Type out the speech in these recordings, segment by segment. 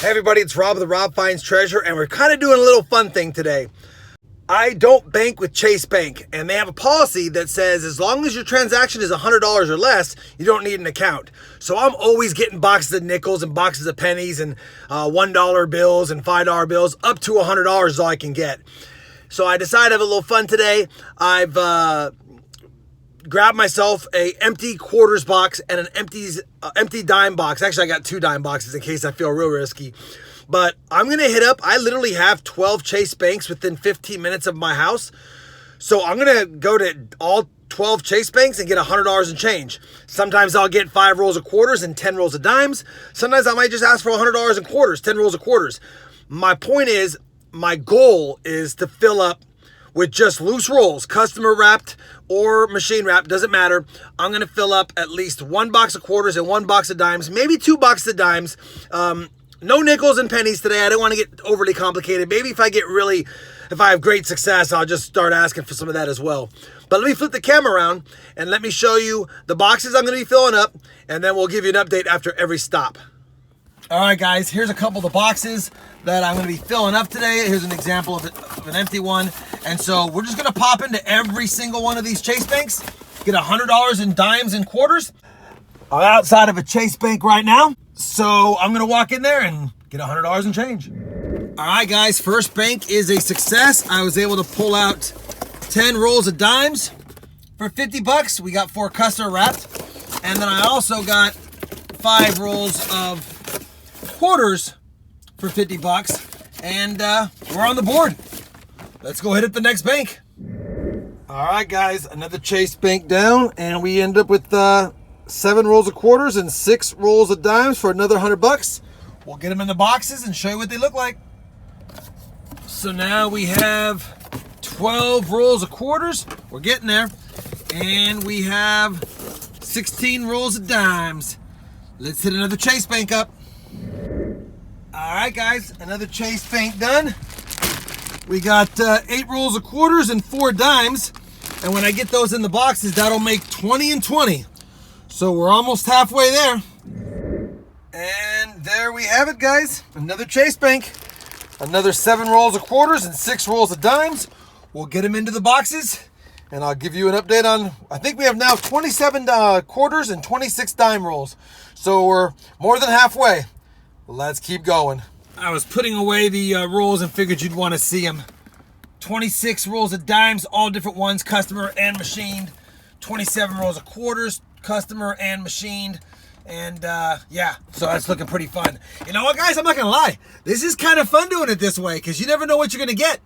Hey everybody, it's Rob of the Rob Finds Treasure, and we're kind of doing a little fun thing today. I don't bank with Chase Bank, and they have a policy that says as long as your transaction is $100 or less, you don't need an account. So I'm always getting boxes of nickels and boxes of pennies and $1 bills and $5 bills. Up to $100 is all I can get. So I decided to have a little fun today. I've grabbed myself a empty quarters box and an empty dime box. Actually, I got 2 dime boxes in case I feel real risky. But I'm going to hit up, I literally have 12 Chase Banks within 15 minutes of my house. So I'm going to go to all 12 Chase Banks and get $100 in change. Sometimes I'll get 5 rolls of quarters and 10 rolls of dimes. Sometimes I might just ask for $100 in quarters, 10 rolls of quarters. My point is, my goal is to fill up with just loose rolls, customer wrapped or machine wrapped, doesn't matter. I'm going to fill up at least 1 box of quarters and 1 box of dimes, maybe 2 boxes of dimes. No nickels and pennies today. I don't want to get overly complicated. Maybe if I have great success, I'll just start asking for some of that as well. But let me flip the camera around and let me show you the boxes I'm going to be filling up, and then we'll give you an update after every stop. All right, guys, here's a couple of the boxes that I'm going to be filling up today. Here's an example of an empty one. And so we're just going to pop into every single one of these Chase Banks, get $100 in dimes and quarters. I'm outside of a Chase Bank right now, so I'm going to walk in there and get $100 in change. All right, guys, first bank is a success. I was able to pull out 10 rolls of dimes for 50 bucks. We got 4 customer wrapped. And then I also got 5 rolls of quarters for 50 bucks, and we're on the board. Let's go hit at the next bank. All right, guys, another Chase Bank down, and we end up with 7 rolls of quarters and 6 rolls of dimes for another 100 bucks. We'll get them in the boxes and show you what they look like. So now we have 12 rolls of quarters. We're getting there. And we have 16 rolls of dimes. Let's hit another Chase Bank up. All right, guys, another Chase Bank done. We got 8 rolls of quarters and 4 dimes. And when I get those in the boxes, that'll make 20 and 20. So we're almost halfway there. And there we have it, guys. Another Chase Bank. Another 7 rolls of quarters and 6 rolls of dimes. We'll get them into the boxes, and I'll give you an update on, I think we have now 27 quarters and 26 dime rolls. So we're more than halfway. Let's keep going. I was putting away the rolls and figured you'd want to see them. 26 rolls of dimes, all different ones, customer and machined. 27 rolls of quarters, customer and machined. And yeah, so that's looking pretty fun. You know what, guys? I'm not gonna lie. This is kind of fun doing it this way because you never know what you're gonna get.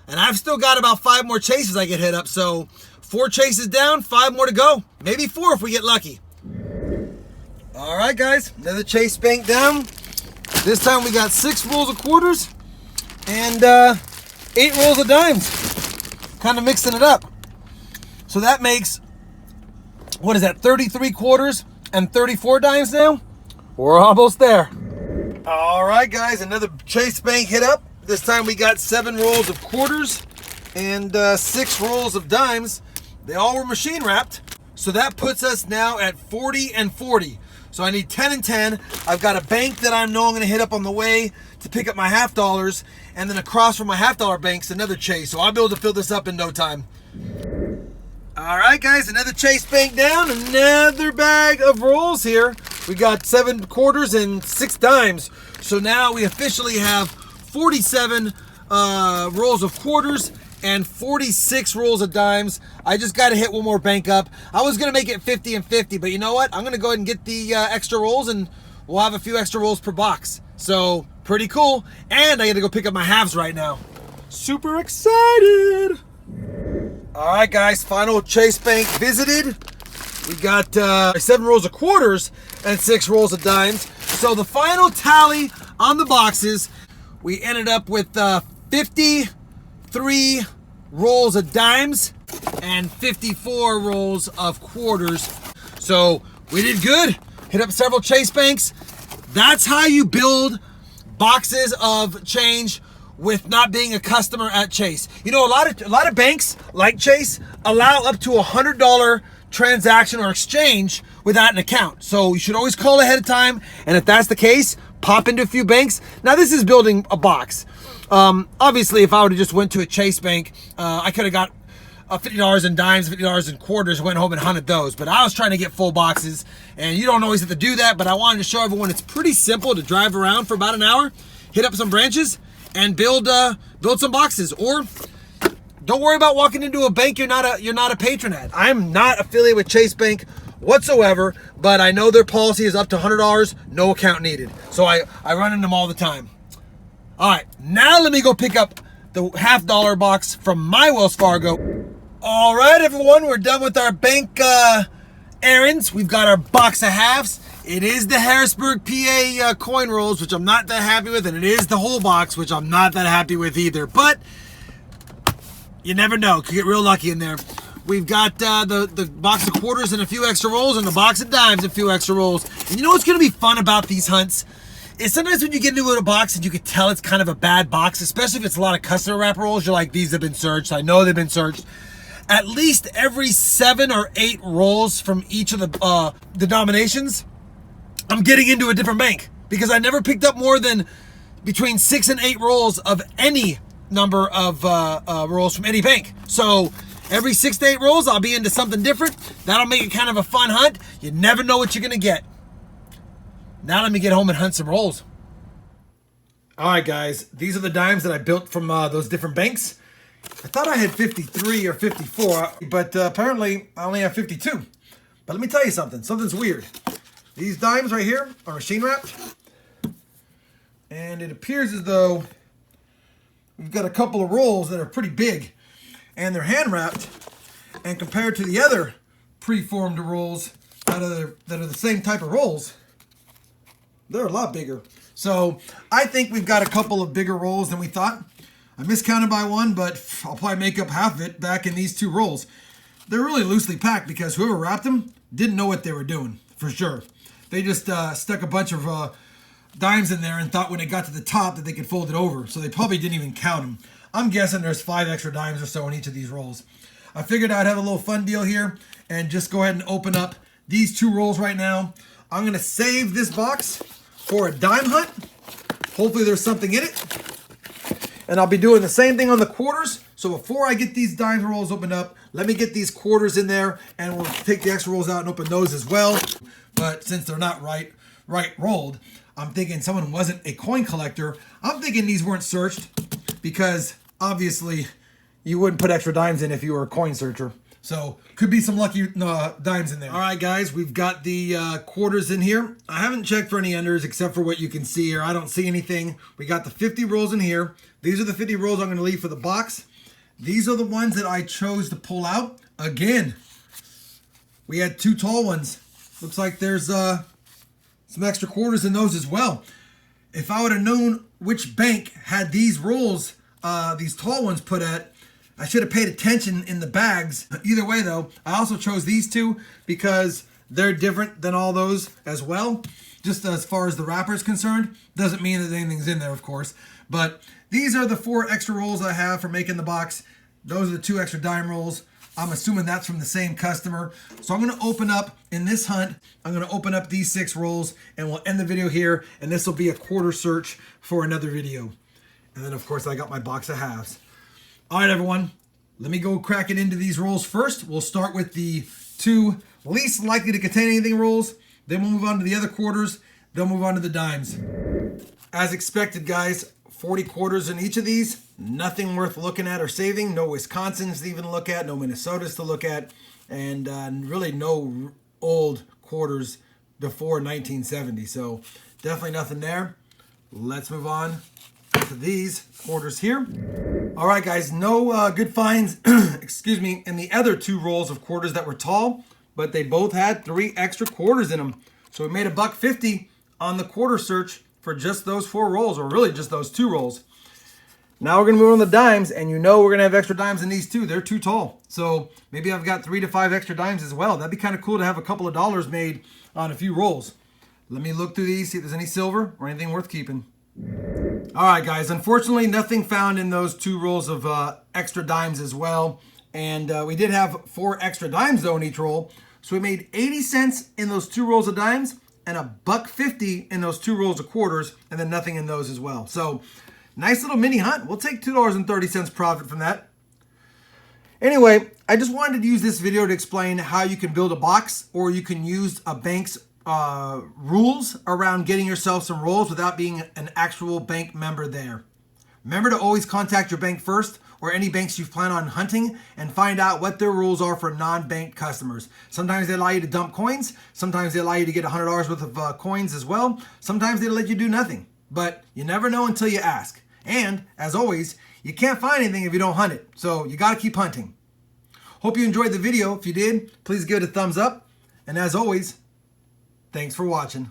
And I've still got about 5 more chases I get hit up. So 4 chases down, 5 more to go. Maybe 4 if we get lucky. All right, guys, another Chase Bank down. This time we got 6 rolls of quarters and 8 rolls of dimes. Kind of mixing it up. So that makes, what is that, 33 quarters and 34 dimes now? We're almost there. All right, guys, another Chase Bank hit up. This time we got 7 rolls of quarters and 6 rolls of dimes. They all were machine wrapped. So that puts us now at 40 and 40. So I need 10 and 10. I've got a bank that I know I'm going to hit up on the way to pick up my $50. And then across from my $50 bank's another Chase. So I'll be able to fill this up in no time. All right, guys, another Chase Bank down. Another bag of rolls here. We got 7 quarters and 6 dimes. So now we officially have 47 rolls of quarters and 46 rolls of dimes. I just got to hit one more bank up. I was going to make it 50 and 50, but you know what? I'm going to go ahead and get the extra rolls, and we'll have a few extra rolls per box. So pretty cool. And I got to go pick up my halves right now. Super excited. All right, guys, final Chase Bank visited. We got 7 rolls of quarters and 6 rolls of dimes. So the final tally on the boxes, we ended up with 53 rolls of dimes and 54 rolls of quarters. So we did good. Hit up several Chase Banks. That's how you build boxes of change with not being a customer at Chase. You know, a lot of banks like Chase allow up to $100 transaction or exchange without an account. So you should always call ahead of time. And if that's the case, pop into a few banks. Now this is building a box. Obviously, if I would have just went to a Chase bank, I could have got $50 in dimes, $50 in quarters, went home and hunted those. But I was trying to get full boxes, and you don't always have to do that, but I wanted to show everyone it's pretty simple to drive around for about an hour, hit up some branches, and build some boxes. Or don't worry about walking into a bank you're not a patron at. I'm not affiliated with Chase Bank whatsoever, but I know their policy is up to $100, no account needed. So I run into them all the time. All right, now let me go pick up the $50 box from my Wells Fargo. All right, everyone, we're done with our bank errands. We've got our box of halves. It is the Harrisburg, PA coin rolls, which I'm not that happy with, and it is the whole box, which I'm not that happy with either. But you never know. Could get real lucky in there. We've got the box of quarters and a few extra rolls, and the box of dimes and a few extra rolls. And you know what's going to be fun about these hunts? Is sometimes when you get into a box and you can tell it's kind of a bad box, especially if it's a lot of customer wrap rolls, you're like, these have been searched. I know they've been searched. At least every 7 or 8 rolls from each of the denominations, I'm getting into a different bank, because I never picked up more than between 6 and 8 rolls of any number of rolls from any bank. So every 6 to 8 rolls, I'll be into something different. That'll make it kind of a fun hunt. You never know what you're going to get. Now let me get home and hunt some rolls. All right, guys. These are the dimes that I built from those different banks. I thought I had 53 or 54, but apparently I only have 52. But let me tell you something. Something's weird. These dimes right here are machine wrapped. And it appears as though we've got a couple of rolls that are pretty big. And they're hand wrapped. And compared to the other preformed rolls that are the same type of rolls, they're a lot bigger. So I think we've got a couple of bigger rolls than we thought. I miscounted by one, but I'll probably make up half of it back in these 2 rolls. They're really loosely packed because whoever wrapped them didn't know what they were doing, for sure. They just stuck a bunch of dimes in there and thought when it got to the top that they could fold it over. So they probably didn't even count them. I'm guessing there's 5 extra dimes or so in each of these rolls. I figured I'd have a little fun deal here and just go ahead and open up these 2 rolls right now. I'm going to save this box for a dime hunt. Hopefully there's something in it. And I'll be doing the same thing on the quarters. So before I get these dime rolls opened up, let me get these quarters in there, and we'll take the extra rolls out and open those as well. But since they're not right rolled, I'm thinking someone wasn't a coin collector. I'm thinking these weren't searched, because obviously you wouldn't put extra dimes in if you were a coin searcher. So could be some lucky dimes in there. All right, guys, we've got the quarters in here. I haven't checked for any unders except for what you can see here. I don't see anything. We got the 50 rolls in here. These are the 50 rolls I'm going to leave for the box. These are the ones that I chose to pull out. Again, we had 2 tall ones. Looks like there's some extra quarters in those as well. If I would have known which bank had these rolls, these tall ones put at, I should have paid attention in the bags. Either way, though, I also chose these 2 because they're different than all those as well. Just as far as the wrapper is concerned. Doesn't mean that anything's in there, of course. But these are the 4 extra rolls I have for making the box. Those are the 2 extra dime rolls. I'm assuming that's from the same customer. So I'm going to open up, in this hunt, I'm going to open up these 6 rolls, and we'll end the video here. And this will be a quarter search for another video. And then, of course, I got my box of halves. All right, everyone, let me go crack it into these rolls first. We'll start with the 2 least likely to contain anything rolls. Then we'll move on to the other quarters. Then move on to the dimes. As expected, guys, 40 quarters in each of these. Nothing worth looking at or saving. No Wisconsins to even look at. No Minnesotas to look at. And really no old quarters before 1970. So definitely nothing there. Let's move on to these quarters here. All right, guys, no good finds, excuse me, in the other 2 rolls of quarters that were tall, but they both had 3 extra quarters in them. So we made $1.50 on the quarter search for just those 4 rolls, or really just those 2 rolls. Now we're gonna move on to the dimes, and you know we're gonna have extra dimes in these too. They're too tall. So maybe I've got 3 to 5 extra dimes as well. That'd be kind of cool to have a couple of dollars made on a few rolls. Let me look through these, see if there's any silver or anything worth keeping. All right, guys, unfortunately nothing found in those 2 rolls of extra dimes as well. And we did have 4 extra dimes though in each roll. So we made 80 cents in those 2 rolls of dimes and $1.50 in those 2 rolls of quarters, and then nothing in those as well. So nice little mini hunt. We'll take $2.30 profit from that. Anyway, I just wanted to use this video to explain how you can build a box, or you can use a bank's rules around getting yourself some rolls without being an actual bank member there. Remember to always contact your bank first, or any banks you plan on hunting, and find out what their rules are for non-bank customers. Sometimes they allow you to dump coins. Sometimes they allow you to get $100 worth of coins as well. Sometimes they let you do nothing. But you never know until you ask. And, as always, you can't find anything if you don't hunt it. So you got to keep hunting. Hope you enjoyed the video. If you did, please give it a thumbs up. And as always, thanks for watching.